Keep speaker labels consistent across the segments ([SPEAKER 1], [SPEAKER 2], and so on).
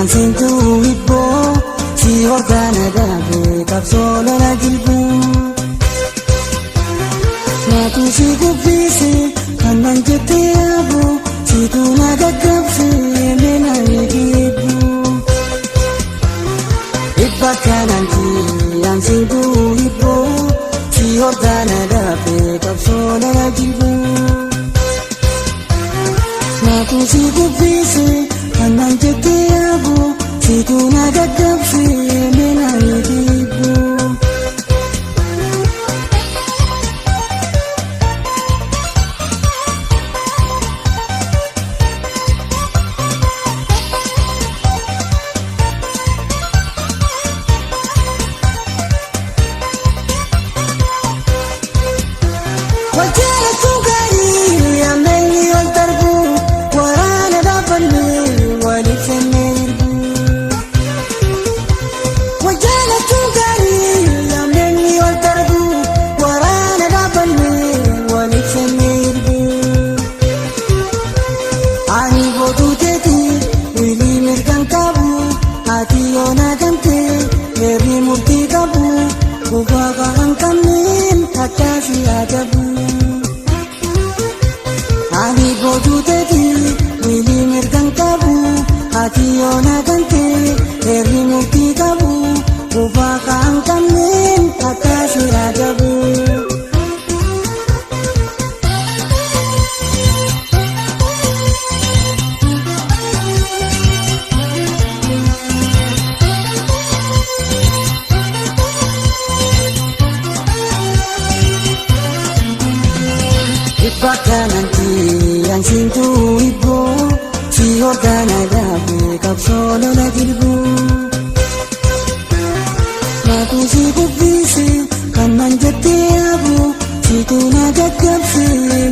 [SPEAKER 1] Ansintu hibbo si organa dabe kapsolo la jilbu Natu si kubbisi kanan jette abu si tu na gaggabsi mena hibu Ibba kananti ansintu hibbo si organa dabe kapsolo la jilbu Natu si kubbisi kanan jette abu si tu na gaggabsi mena hibu Wajara tungari ameni altarbu warana dapanni walifenirbu Wajara tungari ameni altarbu warana dapanni walifenirbu Ani bodu teti wili mirkan kabu ati ona kante eri murti kabu Bubaga angkamin hakasi ajabu Ani bodu teti wili mirkan kabu hati ona kante eri mukti kabu Bubaga angkamin hakasi ajabu Bakananti ansintu hibbo si organa dabe kapsolo la jilbu Natu si kubbisi kanan jette abu si tu na gaggabsi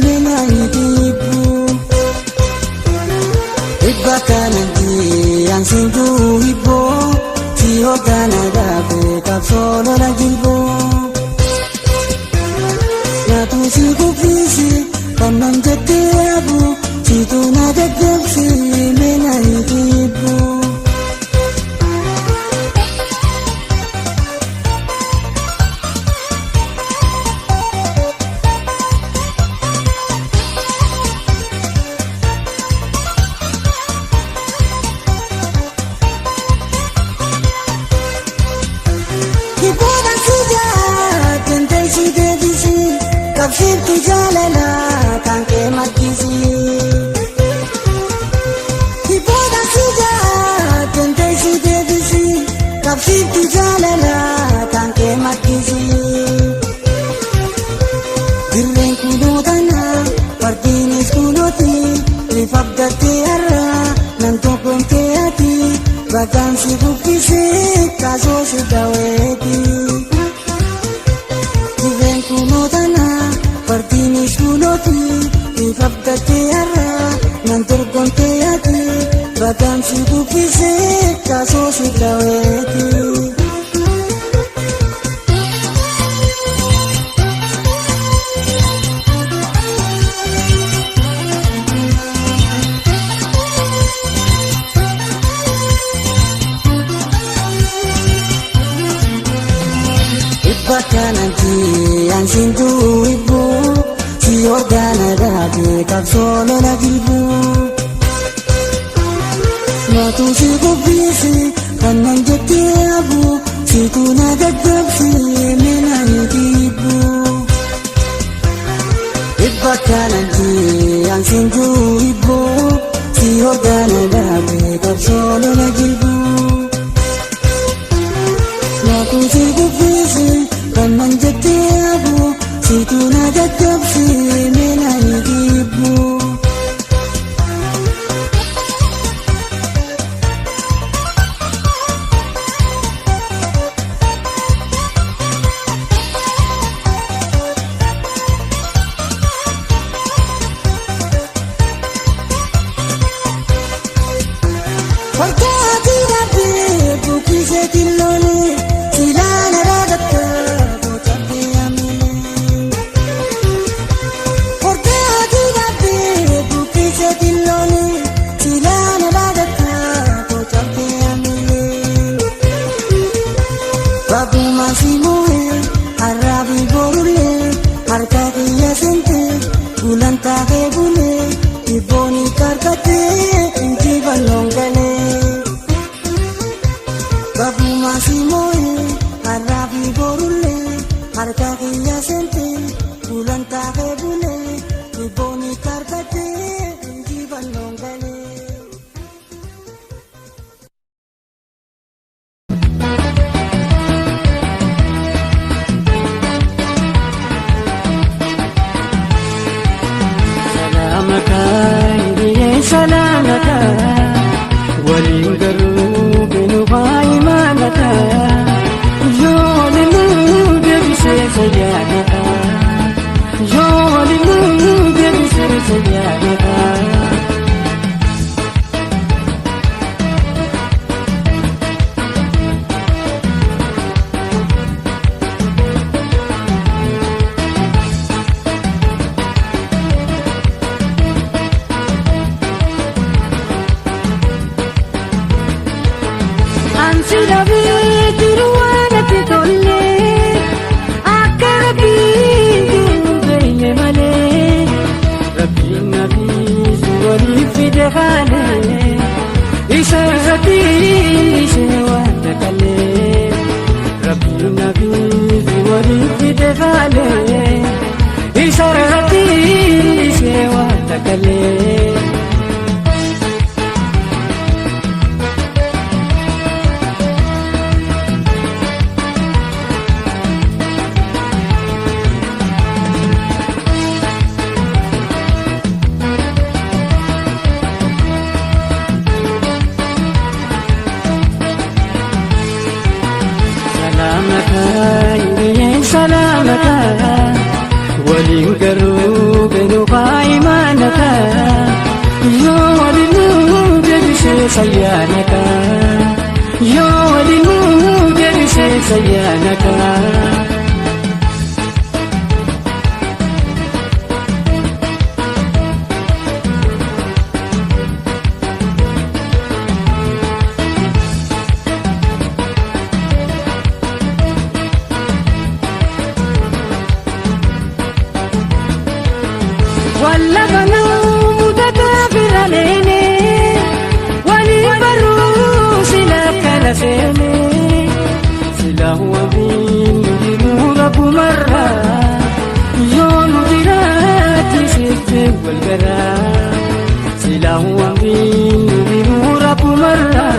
[SPEAKER 1] mena hibu Bakananti ansintu hibbo si organa dabe kapsolo la jilbu Natu si kubbisi kanan jette abu si tu na gaggabsi mena hibu Hiburan suja kentai si devisi Kapsir tu jalala tangke matisi Hiburan suja kentai si devisi Kapsir tu jalala tangke matisi Dirreen kunutana partinis kunuti Rifabdate arra nan tokonte ati Bagaan si kubbise kaso si daweti Dirreen kunutana partinis kunuti Rifabdate arra nan tokonte ati Bagaan si kubbise kaso si daweti Bakananti ansintu hibbo si organa dabe kapsolo la jilbu Natu si kubbisi kanan jette abu si tu na gaggabsi mena hibu Bakananti ansintu hibbo si organa dabe kapsolo la jilbu Natu si kubbisi kanan jette abu si tu na gaggabsi mena hibu Wakati dabe bukise tilole silana ragatta bochabe amile Wakati dabe bukise tilole silana ragatta bochabe Simoe, Arabi Borule, Arcadia Sente, Bulanta Bule, Iboni Carpate, Jivan Longale.
[SPEAKER 2] Salamaka, walingaru binubai manaka, yolimu debise sayanaka, yolimu debise sayanaka. Silabi tiruana titolle, akarabi beye male, Rabbi Nabi zuwali fidehale, isarati isewata kale, Rabbi Nabi zuwali fidehale, isarati isewata kale. Salamaka, walingaru binubai manaka, yolimu debise sayanaka, yolimu debise sayanaka. Walla banu mutakabira lene, wali baru sila kala sene, sila huwa bin Rabbu marra, yonu dirati sifte walgara, sila huwa bin Rabbu marra,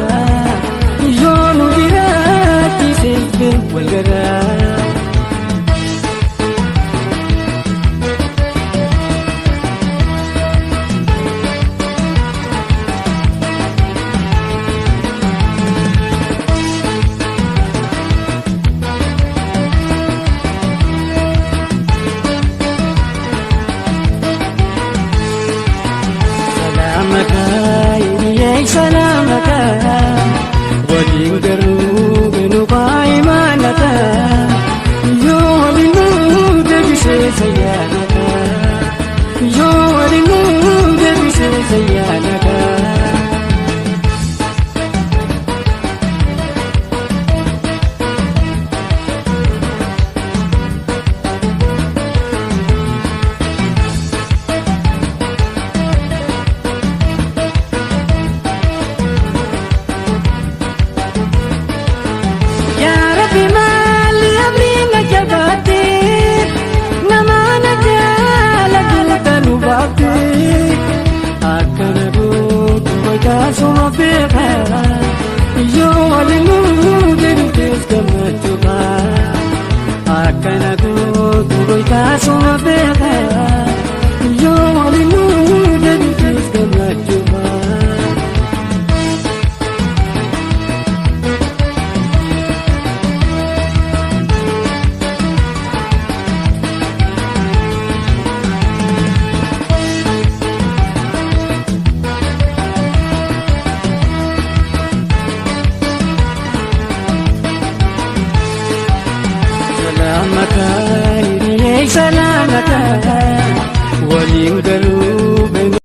[SPEAKER 2] yonu dirati sifte walgara. Salamaka, walingaru binubai manaka, yolimu debise sayanaka, yolimu debise sayanaka. Suma beka, yo alimu debis kamachuba. Akana tu boita suma beka, yo alimu debis kamachuba. Salamaka, walingaru